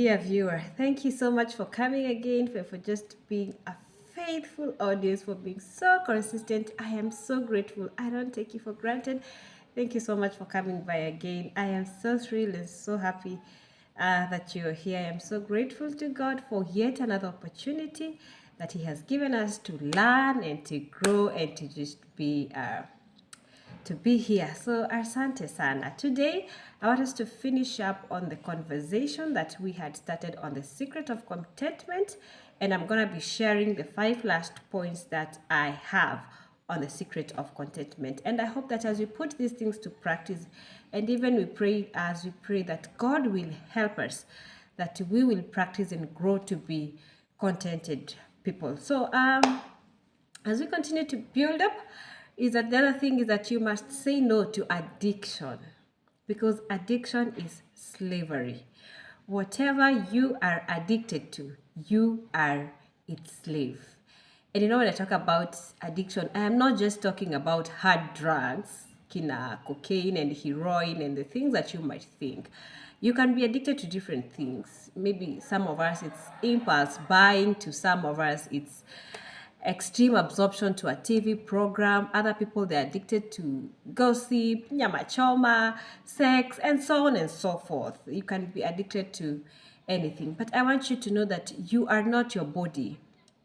dear viewer, thank you so much for coming again, for just being a faithful audience, for being so consistent. I am so grateful. I don't take you for granted. Thank you so much for coming by again. I am so thrilled and so happy that you're here. I am so grateful to God for yet another opportunity that He has given us to learn and to grow and to just be here. So, asante sana. Today, I want us to finish up on the conversation that we had started on the secret of contentment, and I'm going to be sharing the 5 last points that I have on the secret of contentment. And I hope that as we put these things to practice, and even as we pray that God will help us, that we will practice and grow to be contented people. So, as we continue to build up, is that the other thing is that you must say no to addiction, because addiction is slavery. Whatever you are addicted to, you are its slave. And you know, when I talk about addiction, I am not just talking about hard drugs, kina cocaine and heroin and the things that you might think. You can be addicted to different things. Maybe some of us it's impulse buying, to some of us it's extreme absorption to a TV program. Other people, they're addicted to gossip, nyama choma, sex, and so on and so forth. You can be addicted to anything. But I want you to know that you are not your body.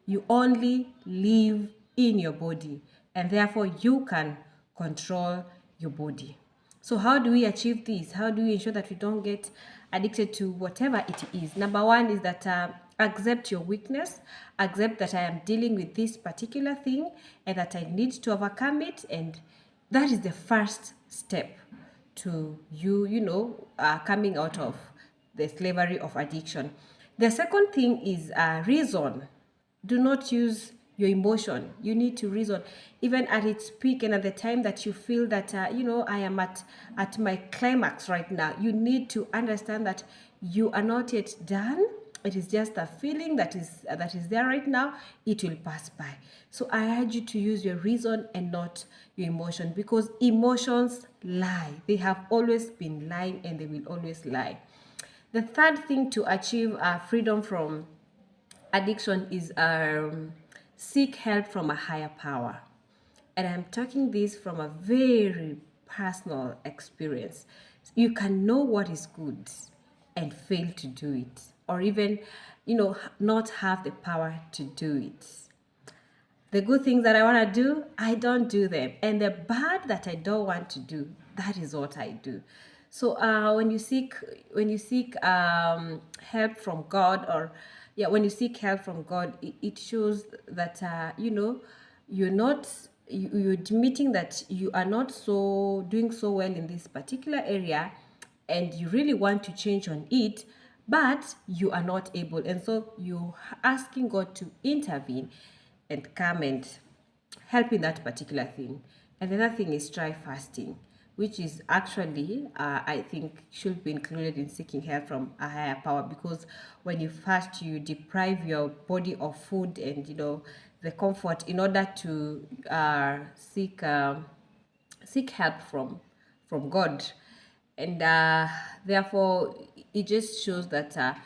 You only live in your body, and therefore you can control your body. So how do we achieve this? How do we ensure that we don't get addicted to whatever it is? Number one is that accept your weakness. Accept that I am dealing with this particular thing and that I need to overcome it. And that is the first step to coming out of the slavery of addiction. The second thing is reason. Do not use your emotion. You need to reason, even at its peak and at the time that you feel that I am at my climax right now. You need to understand that you are not yet done. It is just a feeling that is there right now. It will pass by. So I urge you to use your reason and not your emotion, because emotions lie. They have always been lying and they will always lie. The third thing to achieve freedom from addiction is seek help from a higher power. And I'm talking this from a very personal experience. You can know what is good and fail to do it, or even not have the power to do it. The good things that I want to do, I don't do them, and the bad that I don't want to do, that is what I do. So when you seek help from God, or when you seek help from God, it shows that you're admitting that you are not doing so well in this particular area, and you really want to change on it, but you are not able, and so you're asking God to intervene and come and help in that particular thing. And the other thing is try fasting, which is actually, I think, should be included in seeking help from a higher power, because when you fast, you deprive your body of food and the comfort in order to seek help from God. And therefore, it just shows that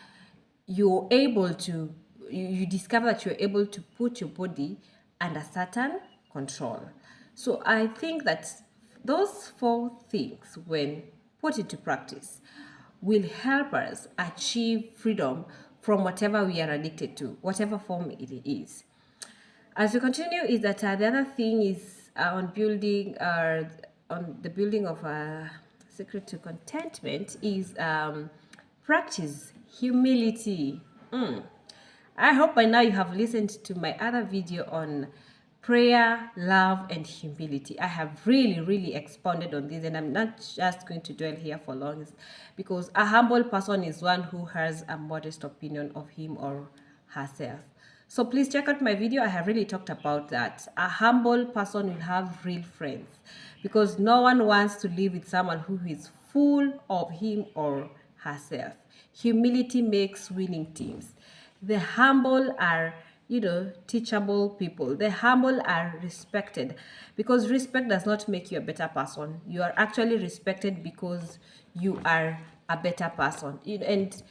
you're able to, you discover that you're able to put your body under certain control. So I think that those 4 things, when put into practice, will help us achieve freedom from whatever we are addicted to, whatever form it is. As we continue, is that the other thing is on the building of a secret to contentment is practice humility. I hope by now you have listened to my other video on prayer, love, and humility. I have really expounded on this, and I'm not just going to dwell here for long, because a humble person is one who has a modest opinion of him or herself. So please check out my video. I have really talked about that. A humble person will have real friends, because no one wants to live with someone who is full of him or herself. Humility makes winning teams. The humble are teachable people. The humble are respected, because respect does not make you a better person. You are actually respected because you are a better person. And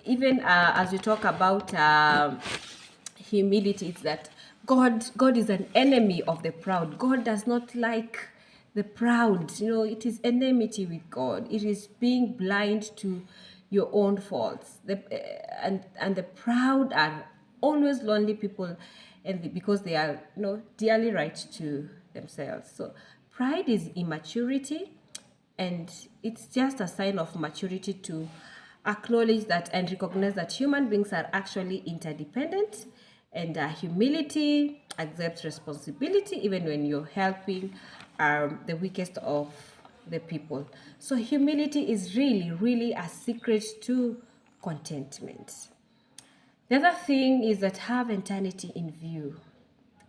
even as we talk about humility, it's that God is an enemy of the proud. God does not like the proud. You know, it is enmity with God. It is being blind to your own faults. And the proud are always lonely people, and because they are, you know, dearly right to themselves. So pride is immaturity, and it's just a sign of maturity to acknowledge that and recognize that human beings are actually interdependent, and humility accepts responsibility even when you're helping the weakest of the people. So humility is really a secret to contentment. The other thing is that have eternity in view.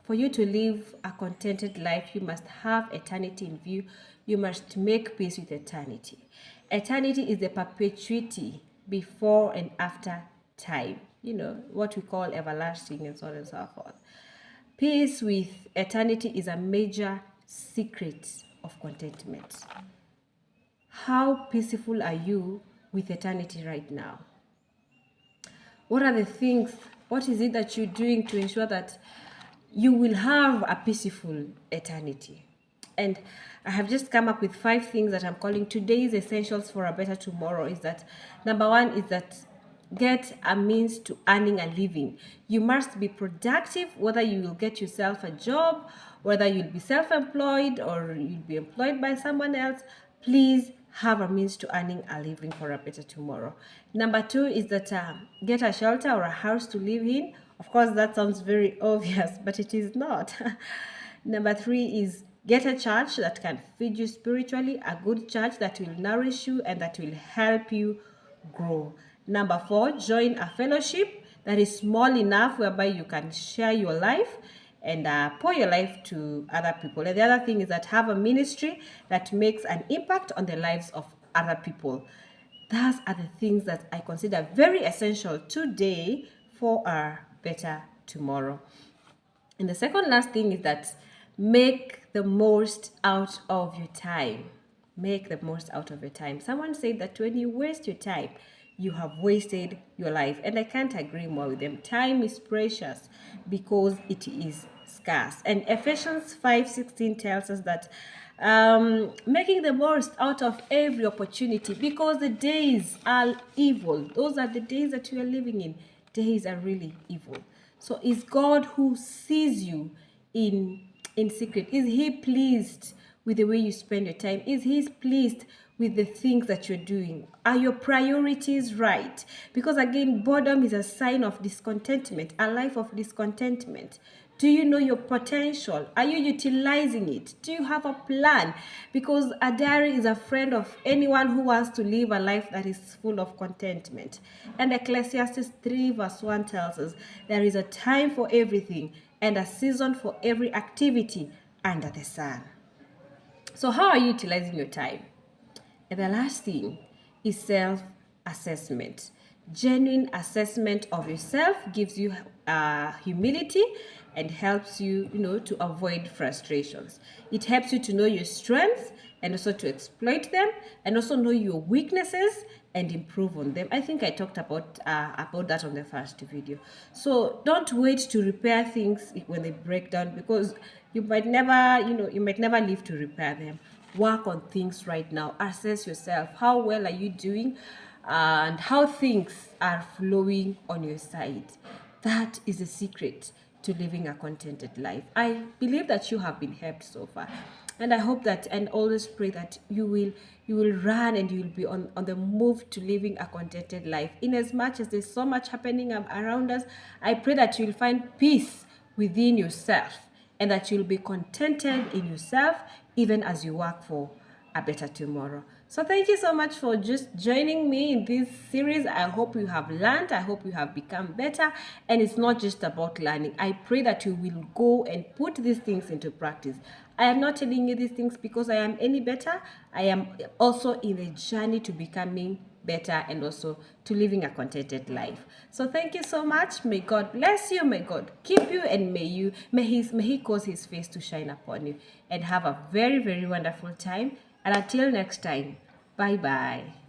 For you to live a contented life, you must have eternity in view. You must make peace with eternity. Eternity is the perpetuity before and after time. You know, what we call everlasting and so on and so forth. Peace with eternity is a major secret of contentment. How peaceful are you with eternity right now? What are the things, what is it that you're doing to ensure that you will have a peaceful eternity? And I have just come up with 5 things that I'm calling today's essentials for a better tomorrow. Is that number 1 is that get a means to earning a living. You must be productive, whether you will get yourself a job, whether you'll be self-employed or you'll be employed by someone else. Please have a means to earning a living for a better tomorrow. Number 2 is that get a shelter or a house to live in. Of course, that sounds very obvious, but it is not. Number 3 is get a church that can feed you spiritually, a good church that will nourish you and that will help you grow. Number 4, join a fellowship that is small enough whereby you can share your life and pour your life to other people. And the other thing is that have a ministry that makes an impact on the lives of other people. Those are the things that I consider very essential today for a better tomorrow. And the second last thing is that make the most out of your time. Make the most out of your time. Someone said that when you waste your time, you have wasted your life. And I can't agree more with them. Time is precious because it is scarce. And Ephesians 5:16 tells us that making the most out of every opportunity, because the days are evil. Those are the days that we are living in. Days are really evil. So is God who sees you in secret? Is he pleased with the way you spend your time? Is he pleased with the things that you're doing? Are your priorities right? Because again, boredom is a sign of discontentment, a life of discontentment. Do you know your potential? Are you utilizing it? Do you have a plan? Because a diary is a friend of anyone who wants to live a life that is full of contentment. And Ecclesiastes 3:1 tells us there is a time for everything and a season for every activity under the sun. So how are you utilizing your time? And the last thing is self-assessment. Genuine assessment of yourself gives you humility and helps you, to avoid frustrations. It helps you to know your strengths and also to exploit them, and also know your weaknesses and improve on them. I think I talked about that on the first video. So don't wait to repair things when they break down, because you might never live to repair them. Work on things right now. Assess yourself. How well are you doing? And how things are flowing on your side. That is the secret to living a contented life. I believe that you have been helped so far. And I hope that, and always pray that you will run and you will be on the move to living a contented life. In as much as there's so much happening around us, I pray that you'll find peace within yourself and that you'll be contented in yourself even as you work for a better tomorrow. So thank you so much for just joining me in this series. I hope you have learned. I hope you have become better. And it's not just about learning. I pray that you will go and put these things into practice. I am not telling you these things because I am any better. I am also in the journey to becoming better and also to living a contented life. So thank you so much. May God bless you. May God keep you, and may he cause his face to shine upon you, and have a very, very wonderful time. And until next time, bye bye.